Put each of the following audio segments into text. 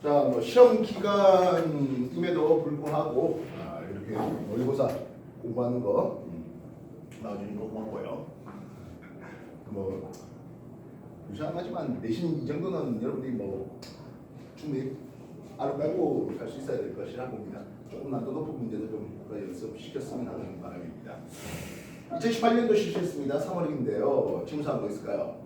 자, 뭐 시험 기간임에도 불구하고 이렇게 모의고사 공부하는 거 나와주니까 고맙고요. 뭐 유창하지만 내신 이 정도는 여러분들이 뭐 충분히 알아 빼고 할 수 있어야 될 것이라 봅니다. 조금 난도 높은 문제도 좀 연습시켰으면 하는 바람입니다. 2018년도 실시했습니다. 3월인데요. 질문사항 뭐 있을까요?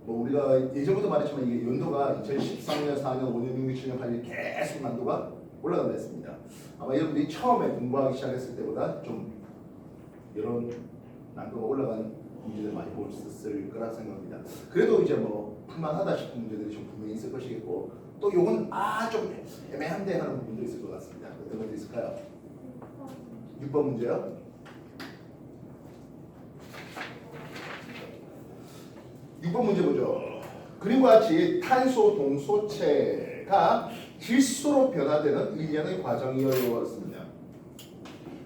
뭐 우리가 예전부터 말했지만 이게 연도가 2013년, 4년, 5년, 6년, 7년, 8년 계속 난도가 올라간다 했습니다. 아마 여러분들이 처음에 공부하기 시작했을 때보다 좀 이런 난도가 올라간 문제들 많이 보셨을 거라 생각합니다. 그래도 이제 뭐 풀만하다 싶은 문제들이 좀 분명히 있을 것이겠고 또 요건 좀 애매한데 하는 부분도 있을 것 같습니다. 어떤 것도 있을까요? 6번 문제요. 6번 문제 보죠. 그림과 같이 탄소 동소체가 질소로 변화되는 일련의 과정이었습니다.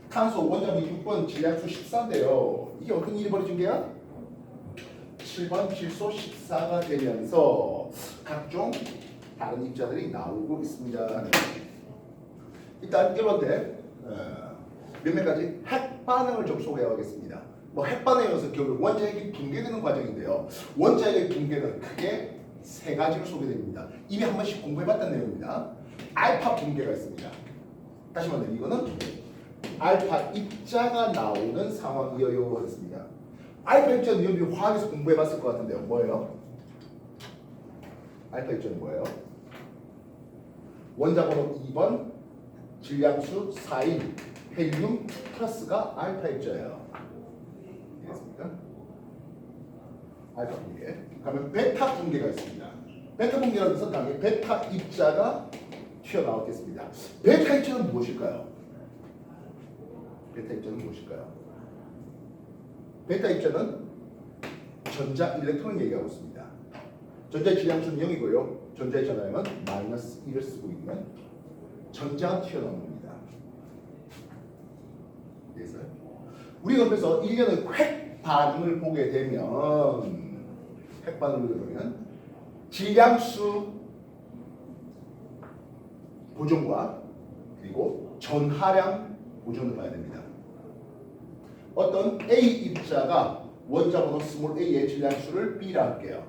탄소 원자는 6번 질량수 14인데요. 이게 어떤 일이 벌어진 게야? 7번 질소 14가 되면서 각종 다른 입자들이 나오고 있습니다. 일단 1번대 몇몇 가지 핵 반응을 좀 소개하겠습니다. 뭐 핵반응에서 결국 원자핵이 붕괴되는 과정인데요. 원자핵의 붕괴는 크게 세 가지로 소개됩니다. 이미 한 번씩 공부해봤던 내용입니다. 알파 붕괴가 있습니다. 다시 말하면 이거는 알파 입자가 나오는 상황이어요 하겠습니다. 알파 입자는 여러분이 화학에서 공부해봤을 것 같은데요. 뭐예요? 알파 입자는 뭐예요? 원자번호 2번 질량수 4인 헬륨 플러스가 알파 입자예요. 이해했습니까? 알파 붕괴. 그러면 베타 붕괴가 있습니다. 베타 붕괴라는 것은 당연히 베타 입자가 튀어나왔겠습니다. 베타 입자는 무엇일까요? 베타 입자는 무엇일까요? 베타 입자는 전자 일렉트론을 얘기하고 있습니다. 전자의 질량수는 0이고요. 전자의 전하량은 -1을 쓰고 있는 전자가 튀어나오는 겁니다. 그래서 우리가 그래서 일련의 핵 반응을 보게 되면 핵 반응을 보면 질량수 보존과 그리고 전하량 보존을 봐야 됩니다. 어떤 A 입자가 원자번호 스몰 a의 질량수를 B라 할게요.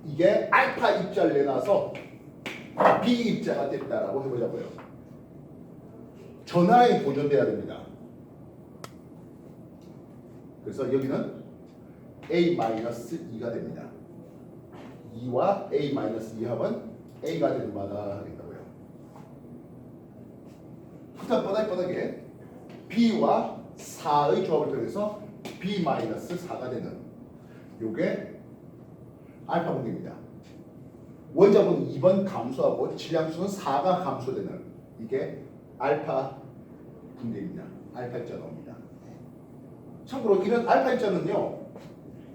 이게 알파 입자를 내놔서 B 입자가 됐다라고 해보자고요. 전하량이 보존돼야 됩니다. 그래서 여기는 A-2가 됩니다. 2와 A-2 합은 A가 되는 바가 되겠다고요. 뻔하게 B와 4의 조합을 통해서 B-4가 되는 요게 알파 붕괴입니다. 원자번호 2번 감소하고 질량수는 4가 감소되는 이게 알파 붕괴입니다. 알파 입자 나옵니다. 참고로 이런 알파 입자는요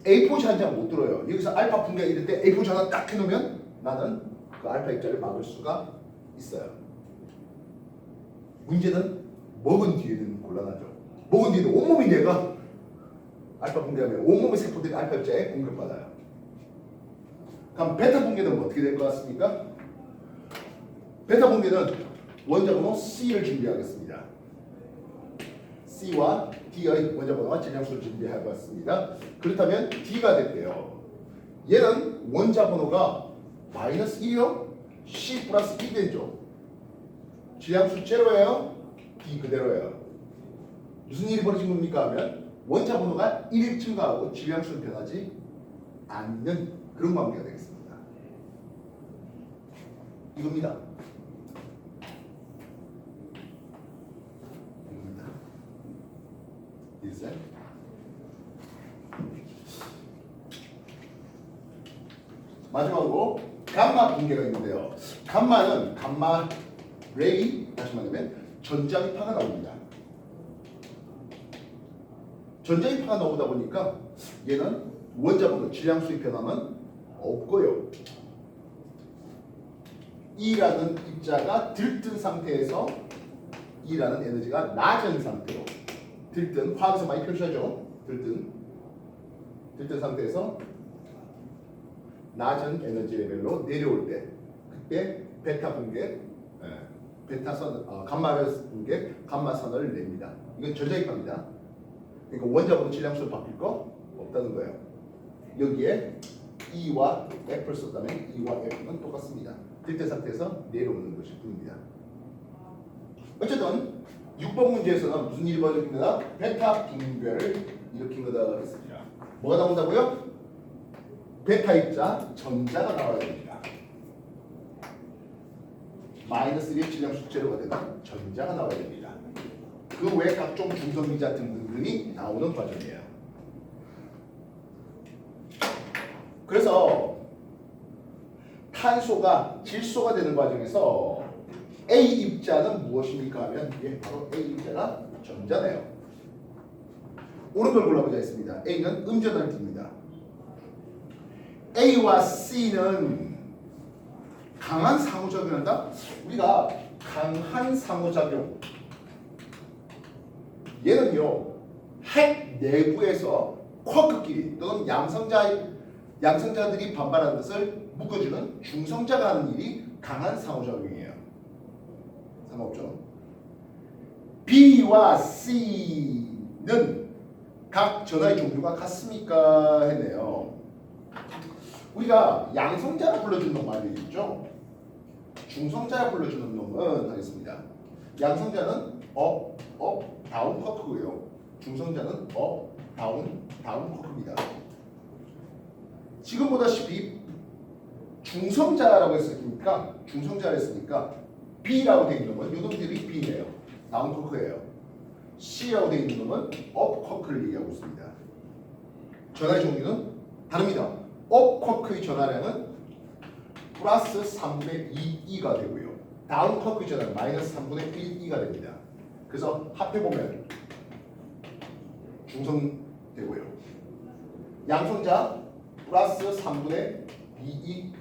A4시 한 장 못 들어요. 여기서 알파 붕괴가 이럴 때 A4시 하나 딱 해놓으면 나는 그 알파 입자를 막을 수가 있어요. 문제는 먹은 뒤에는 곤란하죠. 먹은 뒤에는 온몸이 내가 알파 붕괴하면 온몸의 세포들이 알파 입자에 공격받아요. 그럼 베타 붕괴는 어떻게 될 것 같습니까? 베타 붕괴는 원자번호 C를 준비하겠습니다. C와 D의 원자번호와 질량수를 준비해봤습니다. 그렇다면 D가 됐대요. 얘는 원자번호가 -1이요? C 플러스 2 되죠. 질량수 제로예요? D 그대로예요. 무슨 일이 벌어진 겁니까 하면 원자번호가 1 증가하고 질량수는 변하지 않는 그런 관계가 되겠습니다. 이겁니다. 이해했어요? 마지막으로 감마 붕괴가 있는데요. 감마는 감마 레이 다시 말하면 전자기파가 나옵니다. 전자기파가 나오다 보니까 얘는 원자번호 질량수의 변화는 없고요. E라는 입자가 들뜬 상태에서 E라는 에너지가 낮은 상태로 들뜬 화학에서 많이 표시하죠. 들뜬 상태에서 낮은 에너지 레벨로 내려올 때 베타 분계, 베타선, 감마 분계, 감마선을 냅니다. 이건 전자기파입니다. 그러니까 원자번호 질량수로 바뀔 거 없다는 거예요. 여기에 E와 F를 썼다면 E와 F는 똑같습니다. 들뜬 상태에서 내려오는 것일 뿐입니다. 어쨌든 6번 문제에서는 무슨 일이 벌어집니다. 베타 붕괴를 일으킨 거다 그랬습니다. 뭐가 나온다고요? 베타 입자 전자가 나와야 됩니다. 마이너스 1의 질량수 제로가 되는 전자가 나와야 됩니다. 그 외 각종 중성미자 등등이 나오는 과정이에요. 그래서 탄소가 질소가 되는 과정에서 A 입자는 무엇입니까 하면 이게 바로 A 입자가 전자네요. 옳은 걸 골라보자 했습니다. A는 음전을 띱니다. A와 C는 강한 상호작용을 한다? 우리가 강한 상호작용, 얘는요 핵 내부에서 쿼크끼리 또는 양성자들이 반발하는 것을 묶어주는 중성자가 하는 일이 강한 상호작용이에요. 상관없죠. B와 C는 각 전하의 종류가 같습니까? 했네요. 우리가 양성자를 불러주는 놈 많이 있죠. 중성자를 불러주는 놈은 하겠습니다. 양성자는 업, 다운 커크고요. 중성자는 업, 다운 커크입니다. 지금 보다시피 중성자라고 했으니까 B라고 되어 있는 놈은 요놈들이 B네요. 다운 커크예요. C라고 되어 있는 놈은 업 커크를 얘기하고 있습니다. 전하의 종류는 다릅니다. 업 커크의 전하량은 플러스 3분의 2E가 되고요. 다운 커크의 전하량은 마이너스 3분의 1E가 됩니다. 그래서 합해보면 중성 되고요. 양성자 플러스 3분의 2E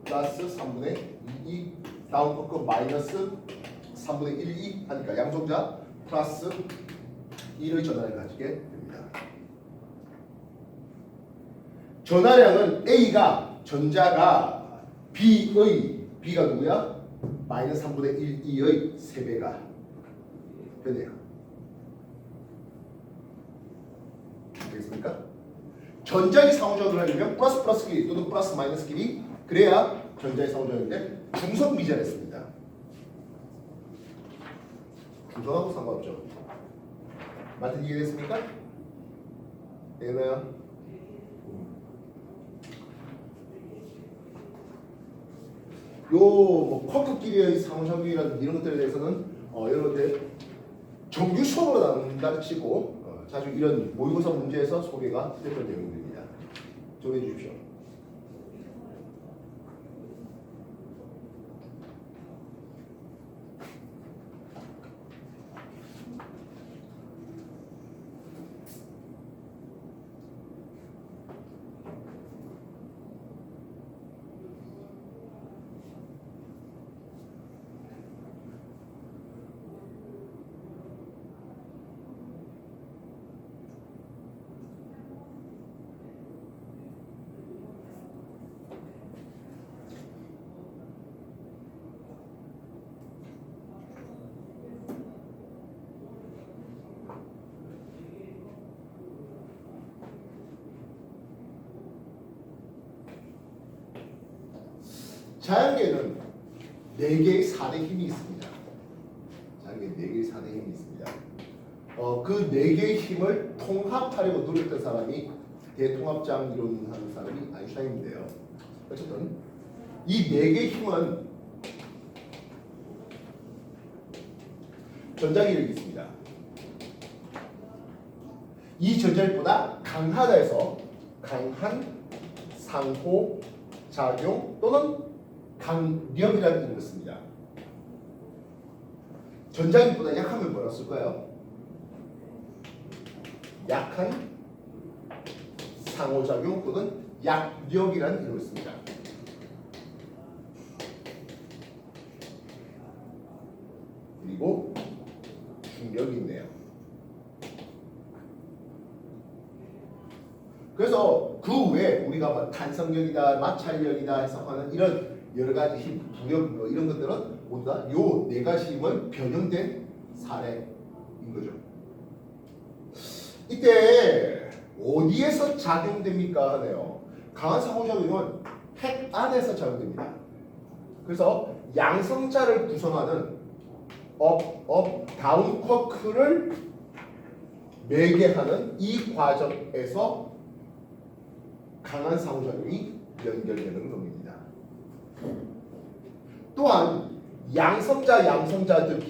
플러스 3분의 2E 다운 커크 마이너스 3분의 1E 하니까 양성자 플러스 1의 전하량을 가지게 됩니다. 전하량은 A가 전자가 B가 누구야? 마이너스 3분의 1E의 3배가 되네요. 되겠습니까? 전자의 상호작용을 하려면 플러스끼리 또는 플러스 마이너스끼리 그래야 전자의 상호작용인데 중성미자를 했습니다. 중성하고 상관없죠. 맞은 이해됐습니까? 되나요? 요 쿼크끼리의 상호작용이라든지 이런 것들에 대해서는 여러분들 정규 수업으로 가르치고 자주 이런 모의고사 문제에서 소개가 됐던 내용들입니다. 정리해 주십시오. 자연계에는 4개의 4대 힘이 있습니다. 자연계에 4개의 4대 힘이 있습니다. 그 4개의 힘을 통합하려고 노력했던 사람이 대통합장 이론하는 사람이 아인슈타인인데요. 어쨌든 이 4개의 힘은 전자기력이 있습니다. 이 전자력보다 강하다 해서 강한 상호작용 또는 강력이라는 뜻을 씁니다. 전자기보다 약하면 뭐라고 쓸까요? 약한 상호작용 또는 약력이라는 이름을 씁니다. 그리고 중력이 있네요. 그래서 그 외에 우리가 탄성력이다, 마찰력이다 해석하는 이런 여러 가지 힘, 부력 뭐 이런 것들은 모두 다 요 네 가지 힘을 변형된 사례인 거죠. 이때 어디에서 작용됩니까 하네요. 강한 상호작용은 핵 안에서 작용됩니다. 그래서 양성자를 구성하는 업, 다운 쿼크를 매개하는 이 과정에서 강한 상호작용이 연결되는 겁니다. 또한 양성자들은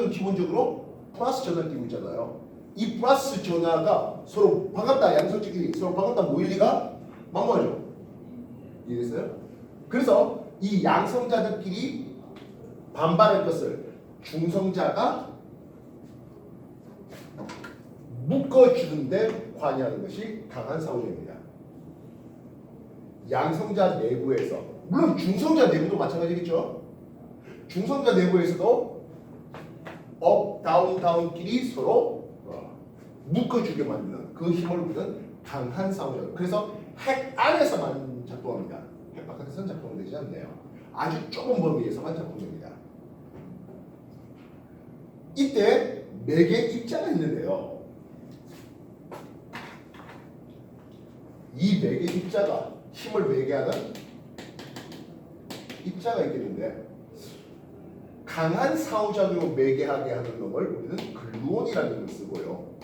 기본적으로 플러스 전화를 띄고 있잖아요. 이 플러스 전화가 서로 반갑다, 양성자끼리 서로 반갑다 모일 리가 막막하죠. 이해됐어요? 그래서 이 양성자들끼리 반발할 것을 중성자가 묶어주는데 관여하는 것이 강한 상호작용입니다. 양성자 내부에서, 물론 중성자 내부도 마찬가지겠죠. 중성자 내부에서도 업, 다운끼리 서로 묶어주게 만드는 그 힘을 우리는 강한 상호작용. 그래서 핵 안에서만 작동합니다. 핵 바깥에서는 작동되지 않네요. 아주 좁은 범위에서만 작동됩니다. 이때 매개 입자가 있는데요. 이 매개 입자가 힘을 매개하는 입자가 있겠는데 강한 상호작용을 매개하게 하는 놈을 우리는 글루온이라는 걸 쓰고요.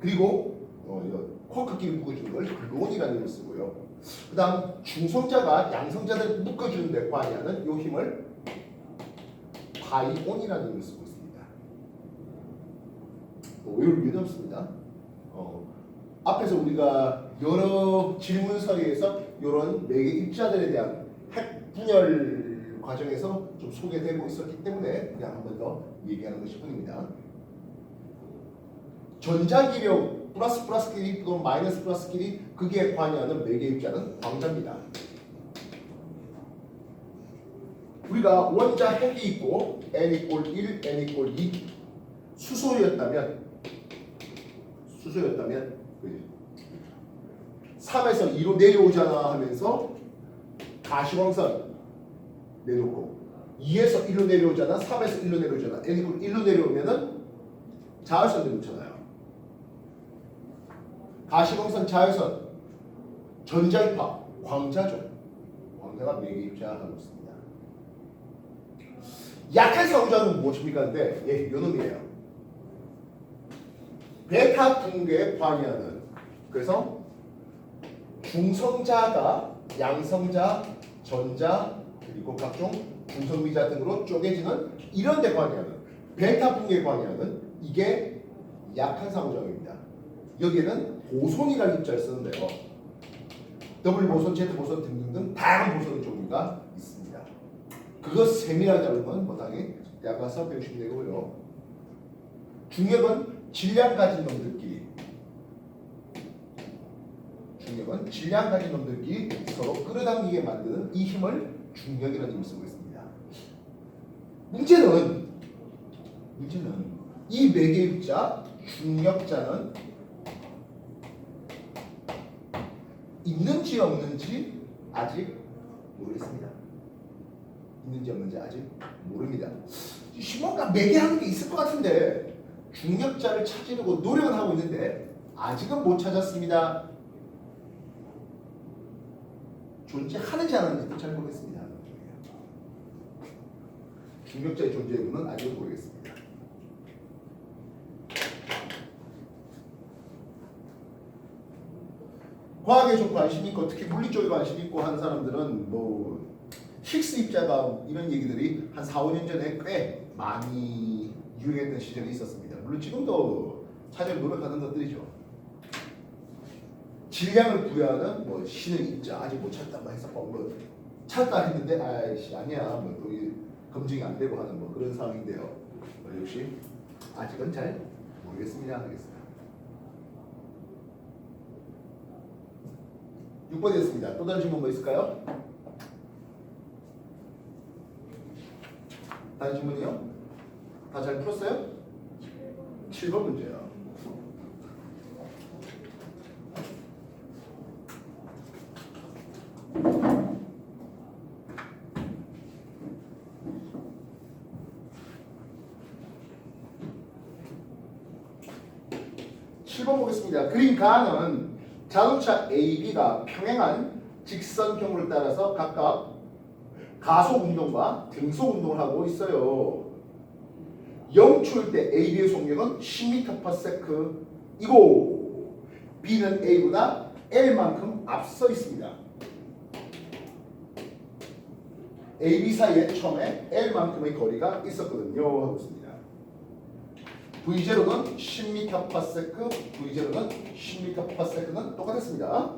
그리고 이거 쿼크끼리 묶어주는 걸 글루온이라는 걸 쓰고요. 그 다음 중성자가 양성자들 묶어주는 데 관여하는 이 힘을 바이온이라는 걸 쓰고 있습니다. 외울 일은 없습니다. 앞에서 우리가 여러 질문서에서 이런 매개 입자들에 대한 핵 분열 과정에서 좀 소개되고 있었기 때문에 그냥 한 번 더 얘기하는 것일 뿐입니다. 전자기력 플러스끼리 또는 마이너스끼리 극에 관여하는 매개 입자는 광자입니다. 우리가 원자 핵이 있고 n=1, n=2 수소였다면 3에서 2로 내려오잖아 하면서 가시광선 내놓고 2에서 1로 내려오잖아, 3에서 1로 내려오잖아, n=1로 내려오면은 자외선 내놓잖아요. 가시광선, 자외선, 전자입하, 광자죠. 광자가 매개 입자하고 있습니다. 약한 상호작용은 무엇입니까? 근데 요 놈이에요. 베타 붕괴에 관여하는, 그래서 중성자가 양성자, 전자, 그리고 각종 중성미자 등으로 쪼개지는 이런 데 관여하는, 베타 붕괴에 관여하는 이게 약한 상호작용입니다. 여기에는 보손이라는 입자를 쓰는데요. W 보손, Z 보손 등등등 다양한 보손 종류가 있습니다. 그것 세밀하게 다루면 당연히 대학 가서 배우시면 되고요. 중력은 질량 가진 놈들끼리 서로 끌어당기게 만드는 이 힘을 중력이라는 힘을 쓰고 있습니다. 문제는 이 매개 입자 중력자는 있는지 없는지 아직 모르겠습니다. 있는지 없는지 아직 모릅니다. 뭔가 매개하는 게 있을 것 같은데 중력자를 찾으려고 노력은 하고 있는데 아직은 못 찾았습니다. 존재하는지 안 하는지도 잘 모르겠습니다. 중력자의 존재 여부는 아직 모르겠습니다. 과학에 좀 관심 있고 특히 물리 쪽에 관심 있고 하는 사람들은 뭐 힉스 입자가 이런 얘기들이 한 4, 5년 전에 꽤 많이 유행했던 시절이 있었습니다. 물론 지금도 찾으려 노력하는 것들이죠. 질량을 부여하는 뭐 신의 입자 아직 못 찾다 뭐 해서 뭐 찾다 했는데 아니야 뭐 또 검증이 안 되고 하는 뭐 그런 상황인데요. 역시 아직은 잘 모르겠습니다. 하겠습니다. 6번이었습니다. 또 다른 질문 뭐 있을까요? 다른 질문이요? 다 잘 풀었어요? 7번 문제요. 7번 보겠습니다. 그림 가는 자동차 A, B가 평행한 직선경로를 따라서 각각 가속 운동과 등속 운동을 하고 있어요. 0초일 때 A, B의 속력은 10m/s이고 B는 A보다 L만큼 앞서 있습니다. A, B 사이에 처음에 L만큼의 거리가 있었거든요. 하고 있습니다. V0는 10m/s, V0는 10m/s는 똑같았습니다.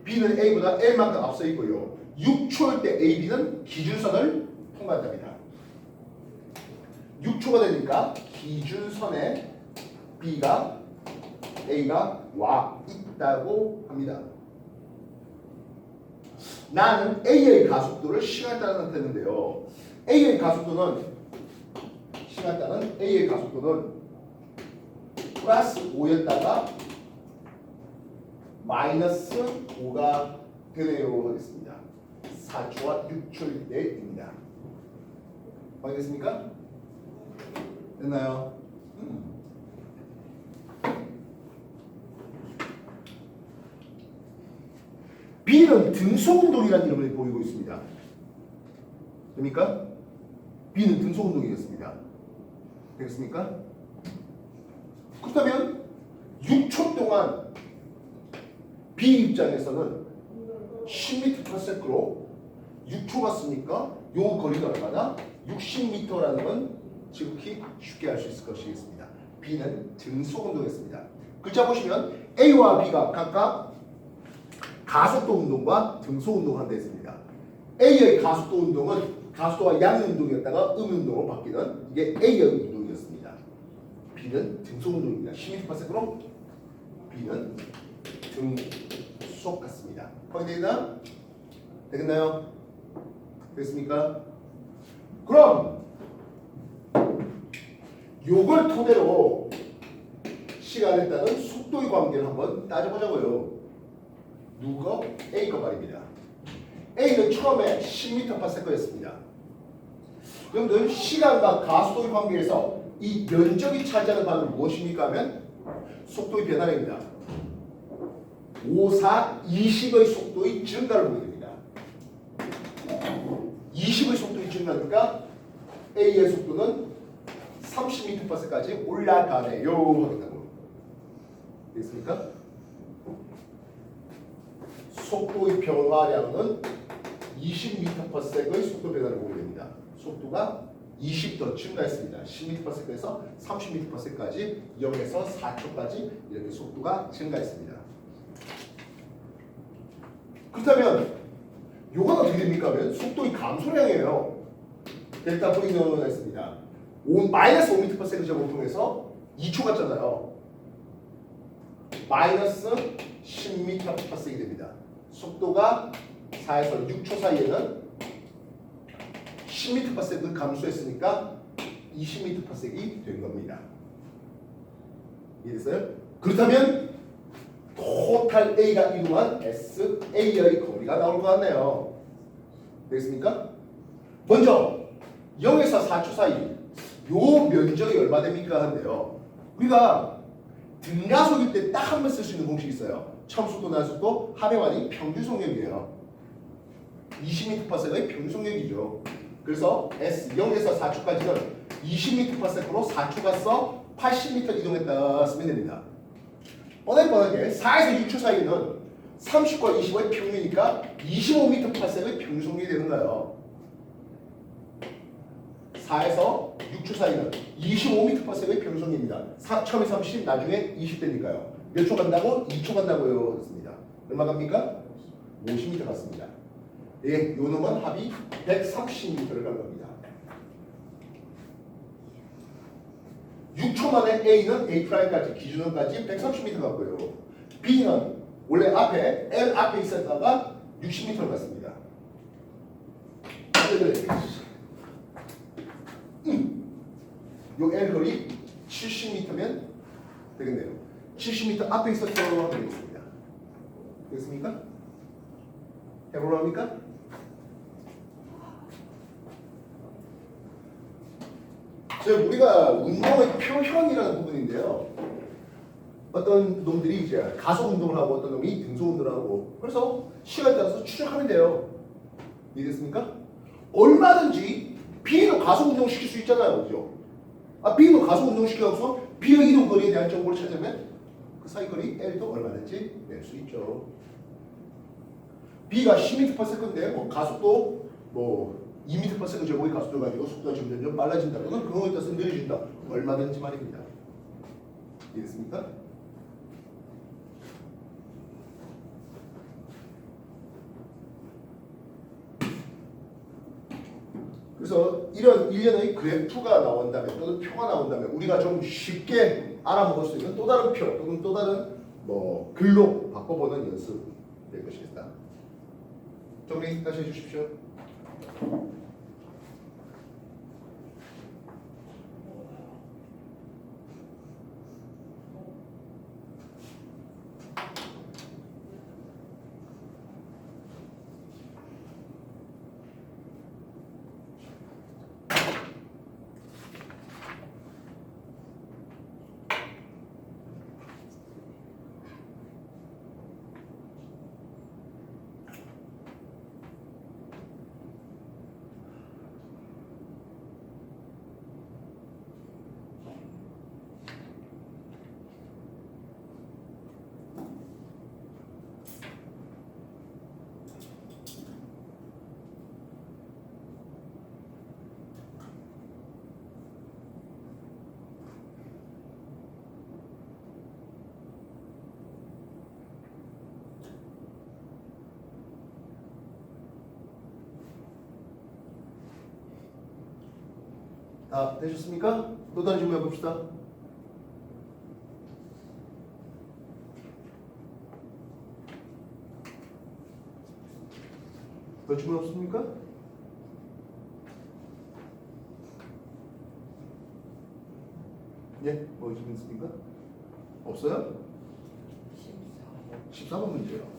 B는 A보다 L만큼 앞서 있고요. 6초일 때 A, B는 기준선을 통과한답니다. 6초가 되니까 기준선에 B가 A가 와 있다고 합니다. 나는 A의 가속도를 시간에 따라 나타냈는데요. A의 가속도는 시간에 따른 A의 가속도는 플러스 5였다가 마이너스 5가 되네요. 하겠습니다. 4초와 6초일 때입니다. 확인됐습니까? 됐나요? B는 등속운동이라는 이름을 보이고 있습니다. 됩니까? B는 등속운동이겠습니다. 되겠습니까? 그렇다면 6초 동안 B 입장에서는 10m/s로 6초가 쓰니까 요 거리가 얼마나? 60m라는 건 지극히 쉽게 알 수 있을 것이겠습니다. B는 등속운동이었습니다. 글자 보시면 A와 B가 각각 가속도 운동과 등속 운동을 한다 했습니다. A의 가속도 운동은 가속도가 양의 운동이었다가 음의 운동으로 바뀌는 이게 A의 운동이었습니다. B는 등속 운동입니다. 10m/s로 B는 등속 같습니다. 확인되나? 되겠나요? 됐습니까? 그럼 요걸 토대로 시간에 따른 속도의 관계를 한번 따져보자고요. 누가? A가 말입니다. A는 처음에 10m/s였습니다. 여러분들 시간과 가속도의 관계에서 이 면적이 차지하는 바는 무엇입니까 하면 속도의 변화량입니다. 5, 4, 20의 속도의 증가를 보게 됩니다. 20의 속도의 증가니까 A의 속도는 30m/s까지 올라가네요. 하겠다고. 됐습니까? 속도의 변화량은 20m/s의 속도 변화를 보게 됩니다. 속도가 20더 증가했습니다. 10m/s에서 30m/s까지 0에서 4초까지 이렇게 속도가 증가했습니다. 그렇다면 이건 어떻게 됩니까? 하면 속도의 감소량이에요. 델타 V는 했습니다. 마이너스 5m/s 제곱을 통해서 2초 갔잖아요. 마이너스 10m/s이 됩니다. 속도가 4에서 6초 사이에는 10m/s는 감소했으니까 20m/s이 된 겁니다. 이해됐어요? 그렇다면 토탈 A가 이루한 SA의 거리가 나올 것 같네요. 되겠습니까? 먼저 0에서 4초 사이 요 면적이 얼마 됩니까? 한데요. 우리가 등가속일 때 딱 한 번 쓸 수 있는 공식이 있어요. 처음속도 나속도 합의완이 평균속력이에요. 20m/s의 평균속력이죠. 그래서 S 0에서 4초까지는 20m/s로 4초 가서 80m 이동했다 쓰면 됩니다. 뻔하게 4에서 6초 사이는 30과 20의 평균이니까 25m/s의 평균속력이 되는 거예요. 4에서 6초 사이는 25m/s의 평균속력입니다. 처음에 30, 나중에 20대니까요. 몇 초 간다고? 2초 간다고요. 그렇습니다. 얼마 갑니까? 50m 갔습니다. 예, 요 놈은 합이 130m를 간 겁니다. 6초 만에 A는 A'까지 기준선까지 130m 갔고요. B는 원래 앞에 L 앞에 있었다가 60m를 갔습니다. 요 L 거리 70m면 되겠네요. 70m 앞에 있었다고 되겠습니다. 되겠습니까? 해보려 합니까? 우리가 운동의 표현이라는 부분인데요. 어떤 놈들이 이제 가속 운동을 하고 어떤 놈이 등속 운동을 하고 그래서 시간에 따라서 추적하면 돼요. 이해됐습니까? 얼마든지 B도 가속 운동 시킬 수 있잖아요. 그죠? B도 가속 운동 시켜서 B의 이동 거리에 대한 정보를 찾으면 그 사이 거리 L도 얼마든지 낼 수 있죠. B가 10m/s인데 뭐 가속도 뭐 2m/s 제곱의 가속도 가지고 속도가 점점 빨라진다. 또는 그거에 따라서 느려진다. 얼마든지 말입니다. 이해됐습니까? 그래서 이런 일련의 그래프가 나온다면 또는 표가 나온다면 우리가 좀 쉽게 알아먹을 수 있는 또 다른 표 또는 또 다른 뭐 글로 바꿔보는 연습 될 것이겠다. 정리 다시 해주십시오. 다 되셨습니까? 또 다른 질문 해봅시다. 더 질문 없습니까? 예? 뭐 질문 있습니까? 없어요? 14번 문제요.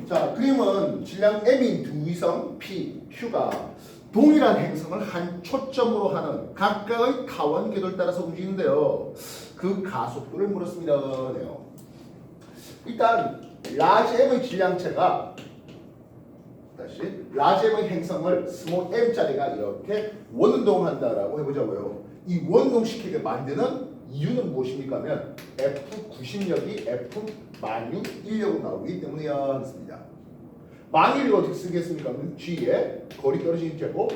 자, 그림은 질량 M인 두 위성 P, Q가 동일한 행성을 한 초점으로 하는 각각의 타원 궤도를 따라서 움직이는데요. 그 가속도를 물었습니다. 네요. 일단 라지 M의 질량체가 다시 라지 M의 행성을 스몰 m짜리가 이렇게 원운동한다라고 해보자고요. 이 원운동시키게 만드는 이유는 무엇입니까 하면 F90력이 F-1력으로 나오기 때문이야 했습니다. 만일을 어떻게 쓰겠습니까? 하면 G에 거리 떨어지는 제곱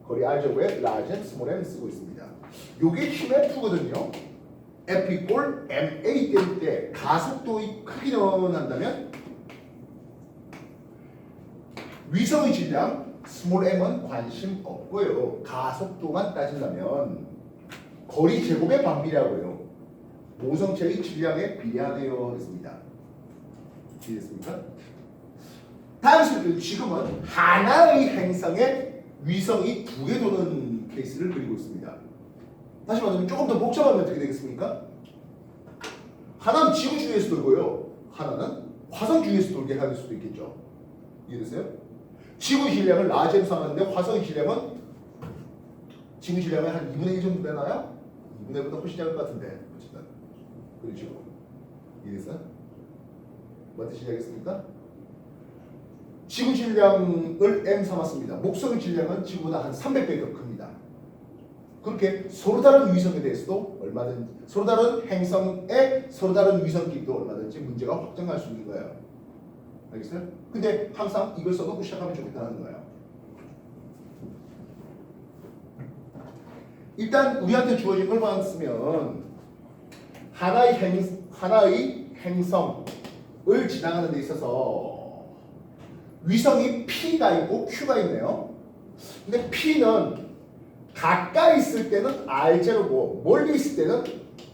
거리 R제곱에 라지 M, 스몰 M 쓰고 있습니다. 요게 힘 F거든요. F 이꼴 MA 될 때 가속도의 크기는 한다면 위성의 질량 스몰 m은 관심 없고요. 가속도만 따진다면 거리 제곱의 반비례하고요. 모성체의 질량에 비례하되어 있습니다. 이해됐습니까? 다음 지금은 하나의 행성에 위성이 두 개 도는 케이스를 그리고 있습니다. 다시 말하면 조금 더 복잡하면 어떻게 되겠습니까? 하나는 지구 주위에서 돌고요. 하나는 화성 주위에서 돌게 할 수도 있겠죠. 이해되세요? 지구 질량을 라지엠 삼았는데 화성의 질량은 지구 질량의 한 2분의 1 정도 되나요? 2분의 1보다 훨씬 작을 것 같은데 어쨌든 그렇죠. 이해됐어요? 뭔 뜻인지 알겠습니까? 지구 질량을 M 삼았습니다. 목성의 질량은 지구보다 한 300배 더 큽니다. 그렇게 서로 다른 위성에 대해서도 얼마든지 서로 다른 행성에 서로 다른 위성끼리도 얼마든지 문제가 확정할 수 있는 거예요. 알겠어요? 근데 항상 이걸 써놓고 시작하면 좋겠다는 거예요. 일단 우리한테 주어진 걸 봤으면 하나의 행성을 지나가는 데 있어서 위성이 P가 있고 Q가 있네요. 근데 P는 가까이 있을 때는 R0고 멀리 있을 때는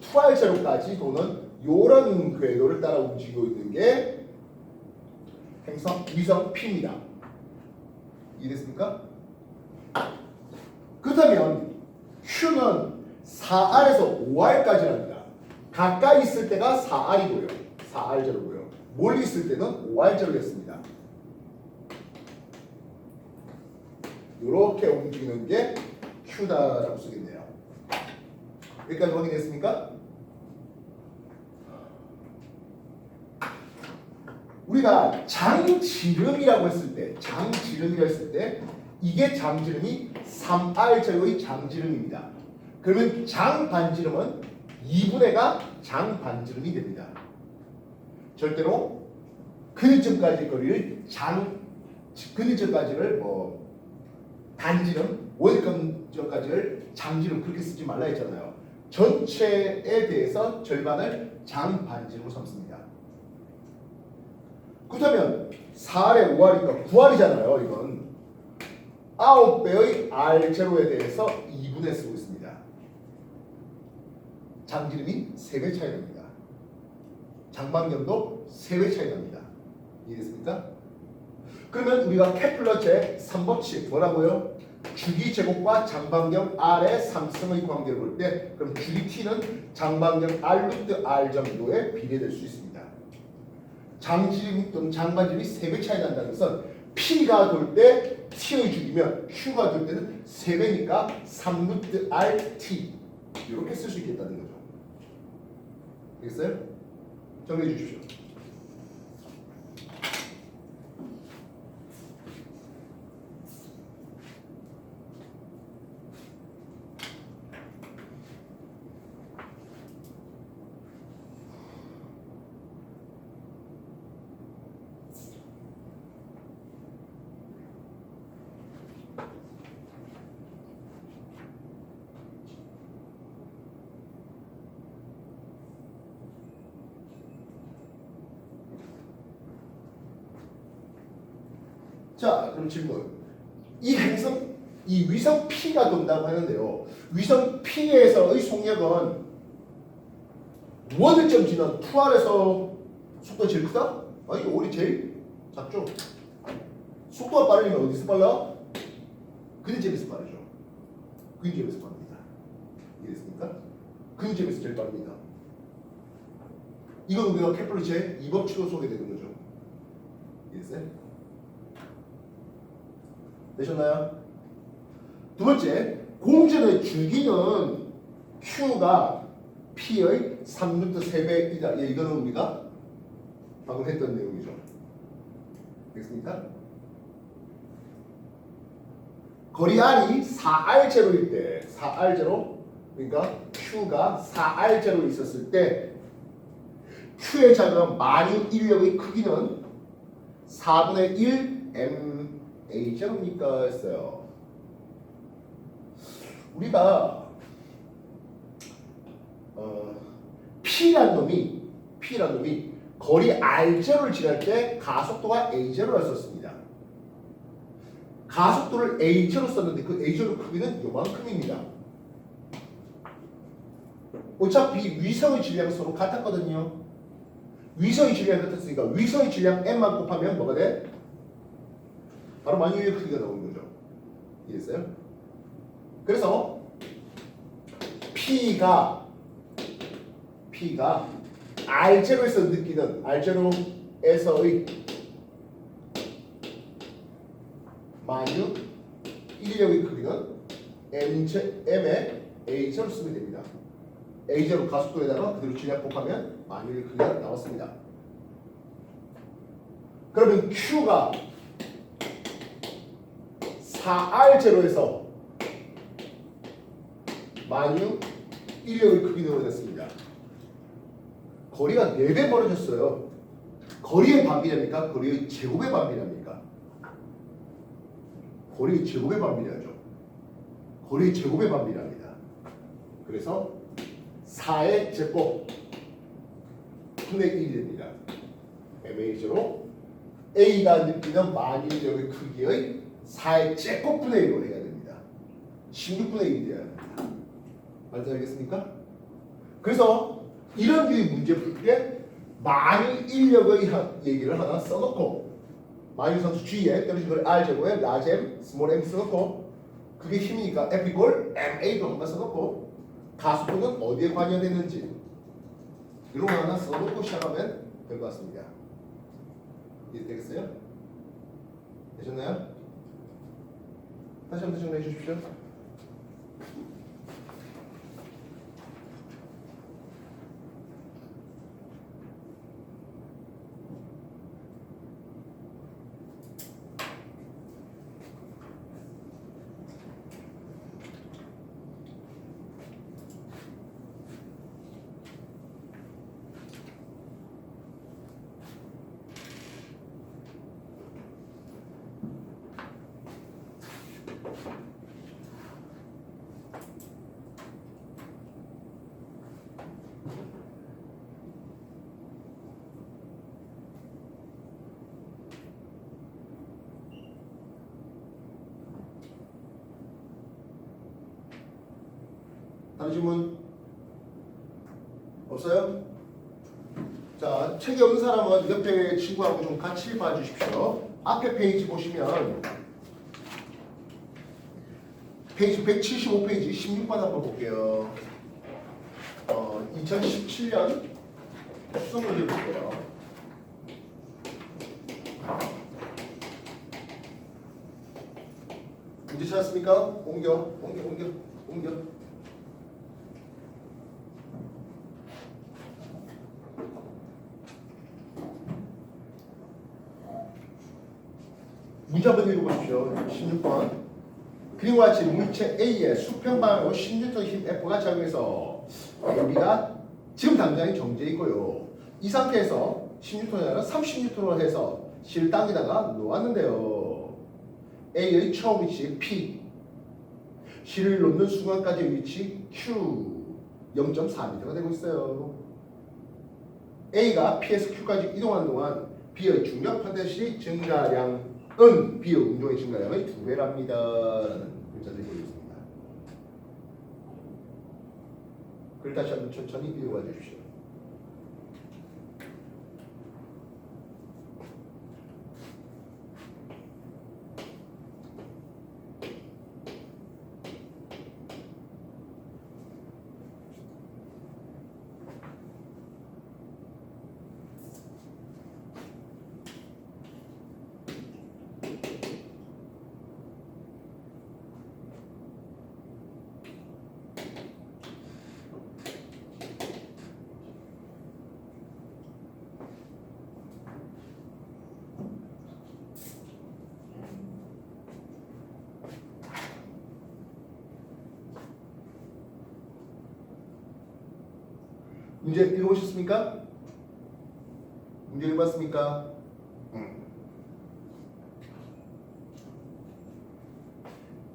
2R0까지 도는 이런 궤도를 따라 움직이고 있는 게 위성 P입니다. 이해됐습니까? 그렇다면 Q는 4R에서 5R까지랍니다. 가까이 있을 때가 4R이고요. 4R0고요. 멀리 있을 때는 OR자로 했습니다. 이렇게 움직이는 게 Q다라고 쓰겠네요. 여기까지 확인했습니까? 우리가 장지름이라고 했을 때 이게 장지름이 3R제곱의 장지름입니다. 그러면 장반지름은 2분의가 장반지름이 됩니다. 절대로 근위점까지 거리를 근위점까지를 반지름, 원점까지를 장지름 그렇게 쓰지 말라 했잖아요. 전체에 대해서 절반을 장반지름으로 삼습니다. 그렇다면 4R에 5R이니까 9R이잖아요. 이건 9배의 R0에 대해서 2분의 쓰고 있습니다. 장지름이 3배 차이 납니다. 장방점도 3배 차이 납니다. 이해됐습니까? 그러면 우리가 케플러 제3법칙 뭐라고요? 주기 제곱과 장방점 R의 삼성의 관계를 볼 때 그럼 주기 T는 장방점 R 루트 R 정도에 비례될 수 있습니다. 장지름 또는 장반지름이 3배 차이 난다는 것은 P가 돌 때 T의 주기면 Q가 돌 때는 3배니까 3 루트 RT 이렇게 쓸 수 있겠다는 거죠. 알겠어요? 정리해 주십시오. 자, 그럼 질문. 이 행성, 이 위성 P가 돈다고 하는데요. 위성 P에서의 속력은 원을 점 지난 2R에서 속도가 제일 크다? 아니, 올이 제일 작죠. 속도가 빠르면 어디서 빨라? 근위점에서 빠르죠. 근위점에서 빠릅니다. 이해됐습니까? 근위점에서 제일 빠릅니다. 이건 우리가 케플러 제2법칙으로 소개되는 거죠. 이해됐어요? 되셨나요? 두 번째, 공전의 줄기는 Q가 P의 3루트 3배이다. 예, 이거는 우리가 방금 했던 내용이죠. 됐습니까? 거리 R이 4R0일 때, 4R0, 그러니까 Q가 4R0 있었을 때 Q의 작은 만유 인력의 크기는 4분의 1 MA0입니까? 했어요. 우리가 P란 놈이 거리 R0를 지날 때 가속도가 A0를 썼습니다. 가속도를 A0로 썼는데 그 A0 크기는 요만큼입니다. 어차피 위성의 질량은 서로 같았거든요. 위성의 질량이 같았으니까 위성의 질량 M만 곱하면 뭐가 돼? 바로 만유의 크기가 나오는 거죠. 이해했어요? 그래서 P가 R0에서 느끼는 R0에서의 만유 인력의 크기는 M의 A0을 쓰면 됩니다. A0 가속도에다가 그대로 질량 곱하면 만유의 크기가 나왔습니다. 그러면 Q가 4R0에서 만유 인력의 크기로 됐습니다. 거리가 4배 벌어졌어요. 거리의 반비례입니까? 거리의 제곱의 반비례입니까? 거리의 제곱의 반비례하죠. 거리의 제곱의 반비례합니다. 그래서 4의 제곱 분의 1이 됩니다. MA로 A가 느끼는 만유 인력의 크기의 4의 제곱분의 1로 해야 됩니다. 16분의 1이 돼야 됩니다. 알겠습니까? 그래서 이런 류의 문제 풀 때 만유 인력의 얘기를 하나 써놓고 만유상수 G에 떨어진 걸 R제곱에 라지 m, 스몰 m 써놓고 그게 힘이니까 F 이꼴 MA도 한번 써놓고 가속도는 어디에 관여되는지 이런 거 하나 써놓고 시작하면 될 것 같습니다. 이해되겠어요? 되셨나요? 다시 한번 정리해 주십시오. 다른 질문 없어요? 자, 책이 없는 사람은 옆에 친구하고 좀 같이 봐주십시오. 앞에 페이지 보시면 페이지 175페이지 16번 한번 볼게요. 2017년 수능 문제 볼게요. 문제 찾았습니까? 옮겨. 문제 한번 읽어보십시오. 16번. 그리고 같이 물체 A의 수평 방향으로 10N 힘 F가 작용해서 AB가 지금 당장이 정지해 있고요. 이 상태에서 10N이 아니라 30N로 해서 실을 당기다가 놓았는데요. A의 처음 위치 P, 실을 놓는 순간까지의 위치 Q 0.4m가 되고 있어요. A가 P에서 Q까지 이동하는 동안 B의 중력 판대시 증가량은 B의 운동의 증가량의 2배랍니다. 라는 글자들이 보여있습니다. 글 다시 한번 천천히 읽어봐 주십시오. 문제 읽어보셨습니까? 문제 읽어봤습니까?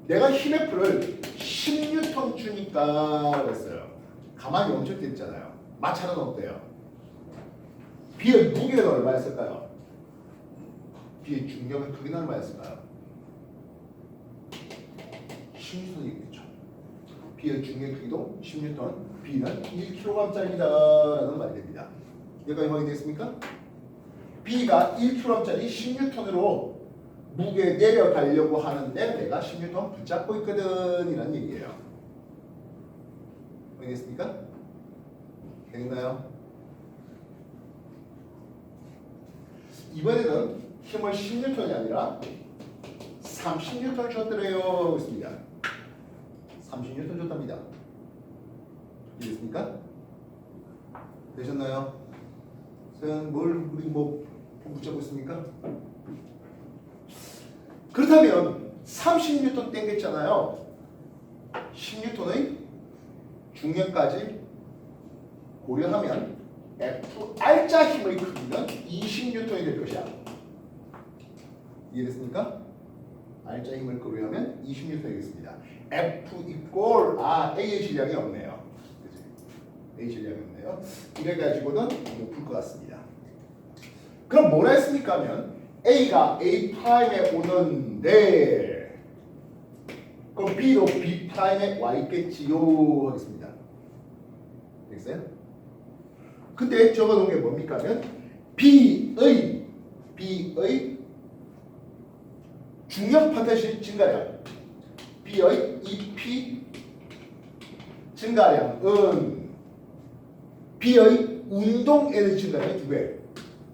내가 힘 F를 10N 주니까 그랬어요. 가만히 멈출 때 있잖아요. 마찰은 어때요? B의 무게는 얼마였을까요? B의 중력의 크기는 얼마였을까요? 10N이겠죠. B의 중력의 크기도 10N, B는 1kg짜리다라는 말이 됩니다. 여기까지 확인됐습니까? B가 1kg짜리 10N으로 무게 내려가려고 하는데 내가 10N 붙잡고 있거든 이란 얘기예요. 확인됐습니까? 되겠나요? 이번에는 힘을 10N이 아니라 30N 줬더래요. 있습니다. 30N 줬답니다. 이해됐습니까? 되셨나요? 선생님 우리 붙잡고 있습니까? 그렇다면 30N 땡겼잖아요. 10N의 중력까지 고려하면 FR자 힘의 크기는 20N이 될 것이야. 이해됐습니까? R자 힘을 고려하면 20N이 되겠습니다. F 이꼴 A의 질량이 없네요. A 질량이 없네요. 이래 가지고는 못 풀 것 같습니다. 그럼 뭐라 했습니까? 하면 A가 A'에 오는데 그럼 B도 B'에 와 있겠지요 하겠습니다. 되겠어요? 근데 적어놓은 게 뭡니까? 하면 B의 중력 파트너십 증가량 B의 EP 증가량은 B의 운동 에너지 증가량의 2배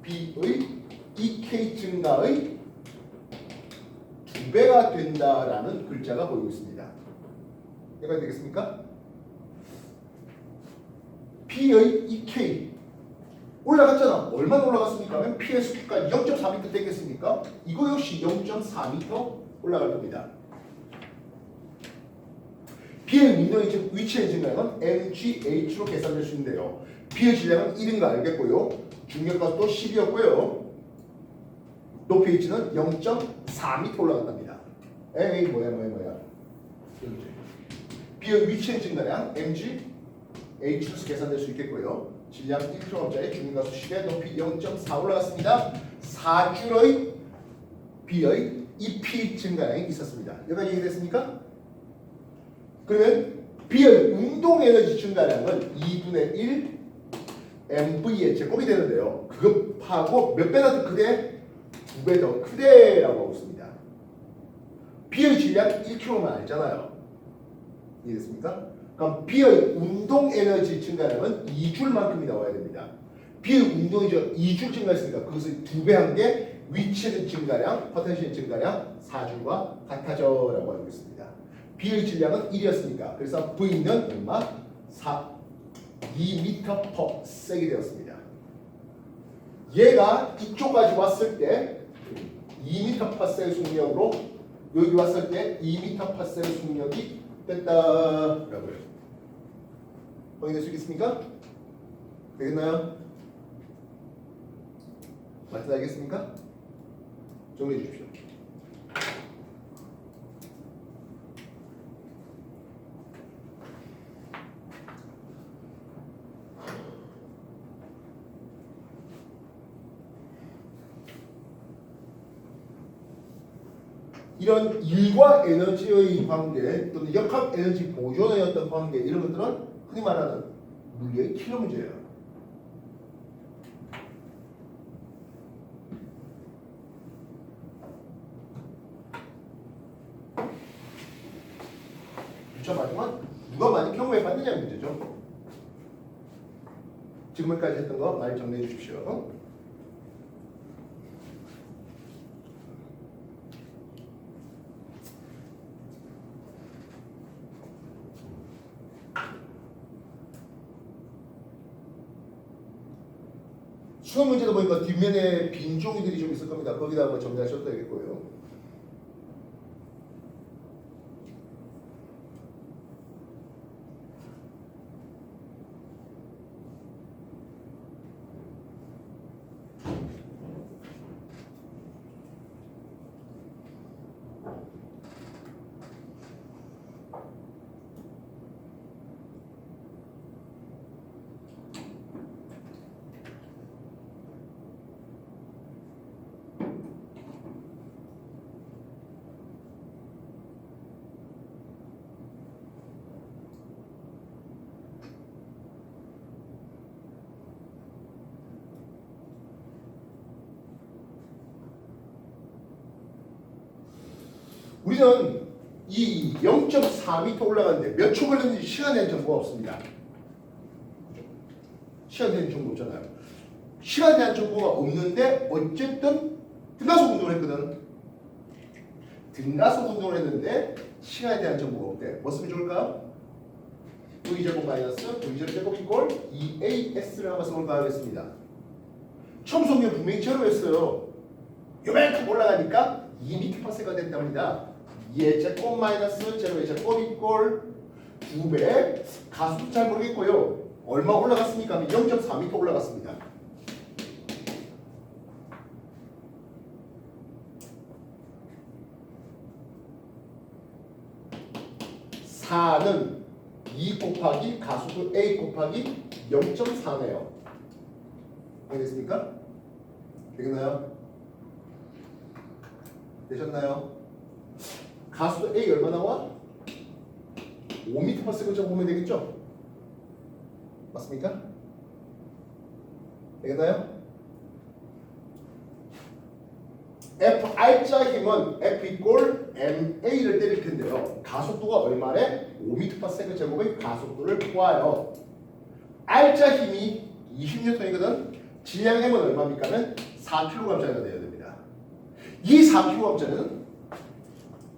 B의 EK 증가의 2배가 된다라는 글자가 보이고 있습니다. 이해가 되겠습니까? P의 EK 올라갔잖아. 얼마나 올라갔습니까? 하면 P의 수까지 0.4m 되겠습니까? 이거 역시 0.4m 올라갈 겁니다. B의 운동의 위치의 증가량은 mgh로 계산될 수 있는데요. B의 질량은 1인 거 알겠고요. 중력가속도 10이었고요. 높이 H는 0.4m 올라간답니다. 에이 뭐야. B의 위치의 증가량 mgh로 계산될 수 있겠고요. 질량 1kg짜리 중력가속 10에 높이 0.4 올라갔습니다. 4줄의 B의 EP 증가량이 있었습니다. 여기까지 이해됐습니까? 그러면 B의 운동 에너지 증가량은 2분의 1 mv의 제곱이 되는데요. 그것하고 몇 배나 더 크대? 2배 더 크대라고 하고 있습니다. B의 질량 1kg만 알잖아요. 이해됐습니까? 그럼 B의 운동 에너지 증가량은 2줄만큼이 나와야 됩니다. B의 운동이 2줄 증가했으니까 그것을 2배 한 게 위치의 증가량, 포텐셜 증가량 4줄과 같아져라고 알고 있습니다. B의 질량은 1이었으니까 그래서 V는 얼마? 2m/s이 되었습니다. 얘가 이쪽까지 왔을 때 2m/s 속력으로 여기 왔을 때 2m/s 속력이 됐다라고요. 확인될 수 있겠습니까? 되겠나요? 맞지 알겠습니까? 정리해 주십시오. 이런 일과 에너지의 관계 또는 역학 에너지 보존의 어떤 관계 이런 것들은 흔히 말하는 물리의 킬러 문제예요. 그렇죠? 마지막 누가 많이 경우에 받느냐는 문제죠. 지금까지 했던 거 많이 정리해 주십시오. 수업 문제도 보니까 뒷면에 빈 종이들이 좀 있을 겁니다. 거기다 한번 정리하셔도 되겠고요. 우리는 이 0.4m 올라가는데 몇 초 걸렸는지 시간에 대한 정보가 없습니다. 시간에 대한 정보 없잖아요. 시간에 대한 정보가 없는데 어쨌든 등가속 운동을 했거든. 등가속 운동을 했는데 시간에 대한 정보가 없대. 뭐 쓰면 좋을까? V제곱 마이너스 V제곱 이꼴 2AS를 한번 써볼까 하겠습니다. 처음 소개는 분명히 제로였어요. 요만큼 올라가니까 2m/s가 된답니다. 2의 제곱 마이너스 제로의 제곱 이꼴 2배. 가수도 잘 모르겠고요. 얼마 올라갔습니까? 0.4m 올라갔습니다. (4는) 2 곱하기 가수도 A 곱하기 0.4네요. 알겠습니까? 되겠나요? 되셨나요? 가수도 A 얼마 나와? 5m/s 보면 되겠죠? 맞습니까? 되겠나요? FR자 힘은 F 이꼴 MA를 때릴 텐데요. 가속도가 얼마래? 5m/s 제곱의 가속도를 구하여. R자 힘이 20N이거든. 질량 M은 얼마입니까? 4kg짜리가 되어야 됩니다. 이 4kg짜리는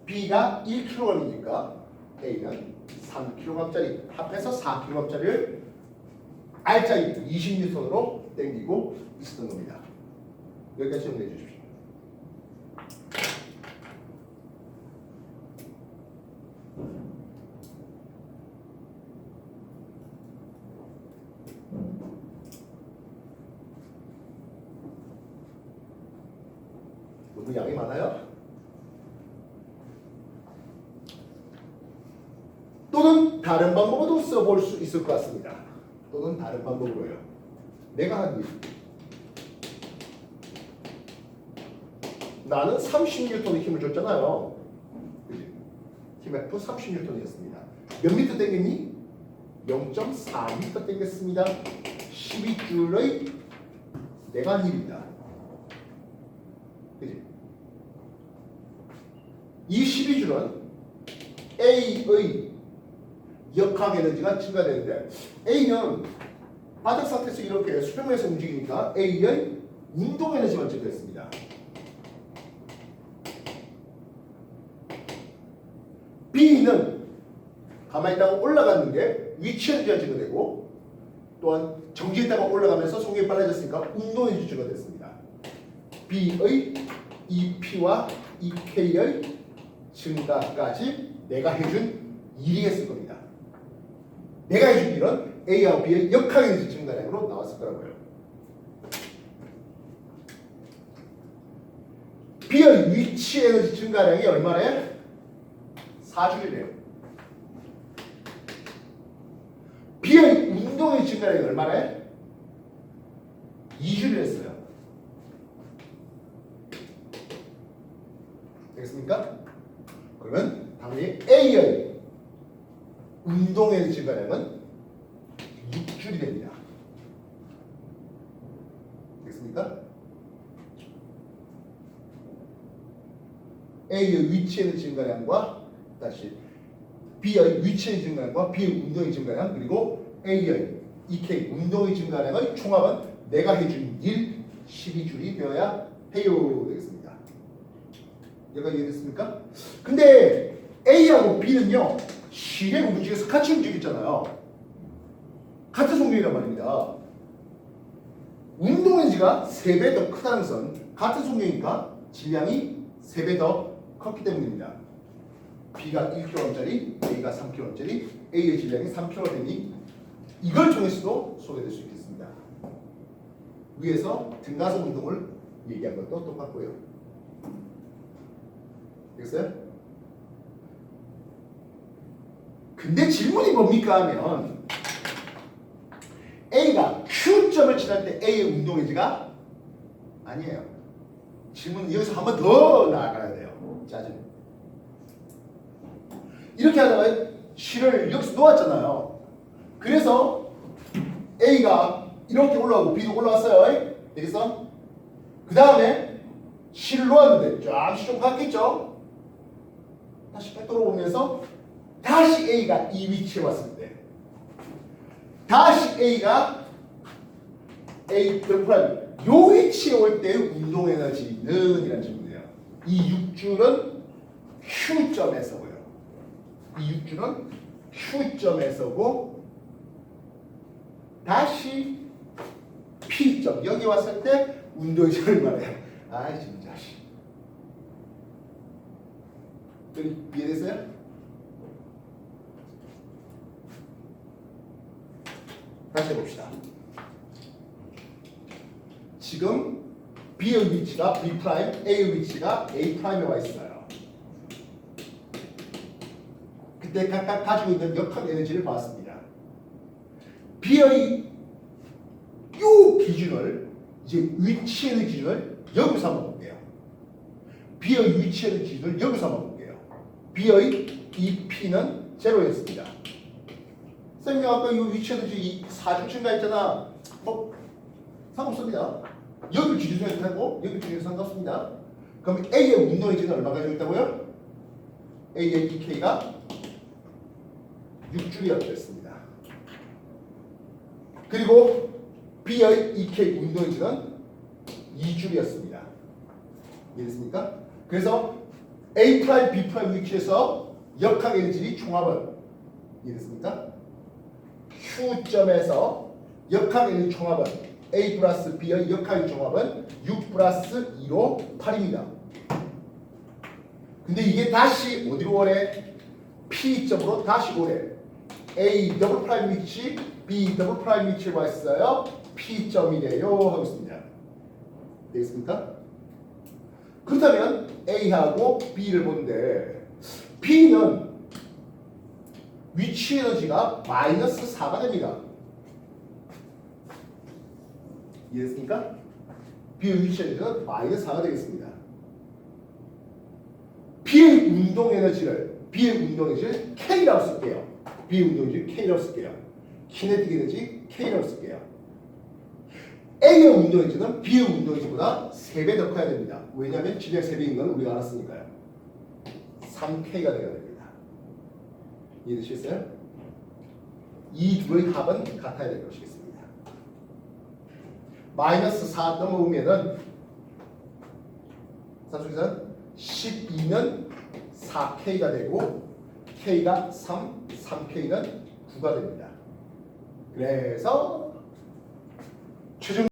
B가 1kg이니까 A는 3kg짜리 합해서 4kg짜리를 R자리 20N으로 당기고 있었던 겁니다. 여기까지 정리해 주십시오. 너무 양이 많아요? 또는 다른 방법으로도 써볼 수 있을 것 같습니다. 또는 다른 방법으로요. 내가 한 일. 나는 30N의 힘을 줬잖아요. 그치? 힘 F 30N이었습니다. 몇 미터 당겼니? 0.4m 당겼습니다. 12줄의 내가 한 힘입니다. 그치? 이 12줄은 A의 역학 에너지가 증가되는데 A는 바닥 상태에서 이렇게 수평면에서 움직이니까 A의 운동 에너지가 증가했습니다. B는 가만히 있다가 올라가는 게 위치 에너지가 증가되고 또한 정지했다가 올라가면서 속력이 빨라졌으니까 운동 에너지 증가됐습니다. B의 EP와 EK의 증가까지 내가 해준 일이 했을 겁니다. 내가 해준 일은 A하고 B의 역학 에너지 증가량으로 나왔을 거라고요. B의 위치 에너지 증가량이 얼마래? 4줄이래요. B의 운동의 증가량이 얼마래? 2줄이랬어요. 되겠습니까? 그러면 당연히 A의 운동의 증가량은 6줄이 됩니다. 되겠습니까? A의 위치의 증가량과 다시 B의 위치의 증가량과 B의 운동의 증가량 그리고 A의 EK 운동의 증가량의 총합은 내가 해준 일 12줄이 되어야 해요. 되겠습니다. 여기까지 이해됐습니까? 근데 A하고 B는요 실행 움직여서 같이 움직였잖아요. 같은 속력이란 말입니다. 운동 에너지가 3배 더 크다는 것은 같은 속력이니까 질량이 3배 더 컸기 때문입니다. B가 1kg짜리, A가 3kg짜리, A의 질량이 3kg 되니 이걸 통해서도 소개될 수 있겠습니다. 위에서 등가속 운동을 얘기한 것도 똑같고요. 됐어요? 근데 질문이 뭡니까 하면 A가 Q점을 지날 때 A의 운동에너지가 아니에요. 질문은 여기서 한 번 더 나아가야 돼요. 짜증. 이렇게 하다가 실을 여기서 놓았잖아요. 그래서 A가 이렇게 올라오고 B도 올라왔어요. 되겠어? 그 다음에 실을 놓았는데 잠시 좀 갔겠죠? 다시 백 돌아오면서 다시 A가 이 위치에 왔을 때 다시 A가 A 프라임 요 위치에 올 때의 운동 에너지는 이라는 질문이에요. 이 6줄은 Q점에서고요. 이 6줄은 Q점에서고 다시 P점 여기 왔을 때 운동 에너지를 말해요. 아이 진짜 이해됐어요? 다시 해봅시다. 지금 B의 위치가 B 프라임, A의 위치가 A 프라임에 와 있어요. 그때 각각 가지고 있는 역학 에너지를 봤습니다. B의 요 기준을 이제 위치의 기준을 여기서 한번 볼게요. B의 위치의 기준을 여기서 한번 볼게요. B의 EP는 제로였습니다. 쌤이 아까 이 위치에너지 4줄 증가했잖아. 상관없습니다. 여기 기준에서 하고 여기 기준에서 상관없습니다. 그럼 A의 운동에너지는 얼마 가지고 있다고요? A의 EK가 6줄이었다 했습니다. 그리고 B의 EK 운동에너지는 2줄이었습니다. 이해됐습니까? 그래서 A 프라임, B 프라임 위치에서 역학 에너지 총합은 이해됐습니까? Q점에서 역학 에너지 총합은 A 플러스 B의 역학 총합은 6 플러스 2로 8입니다. 근데 이게 다시 어디로 오래? P점으로 다시 오래. A 더블 프라임 위치, B 더블 프라임 위치에 와 있어요. P점이래요 하고 있습니다. 되겠습니까? 그렇다면 A하고 B를 보는데 B는 위치 에너지가 마이너스 4가 됩니다. 이해됐습니까? B의 위치 에너지는 마이너스 4가 되겠습니다. B의 운동 에너지를 K라고 쓸게요. B의 운동 에너지를 K라고 쓸게요. 키네틱 에너지 K라고 쓸게요. A의 운동 에너지는 B의 운동 에너지보다 3배 더 커야 됩니다. 왜냐하면 질량 3배인 건 우리가 알았으니까요. 3K가 되어야 됩니다. 이해되시겠어요? 이 둘의 합은 같아야 될 것이겠습니다. 마이너스 4 넘어오면은 산수계산 12는 4K가 되고 K가 3K는 9가 됩니다. 그래서 최종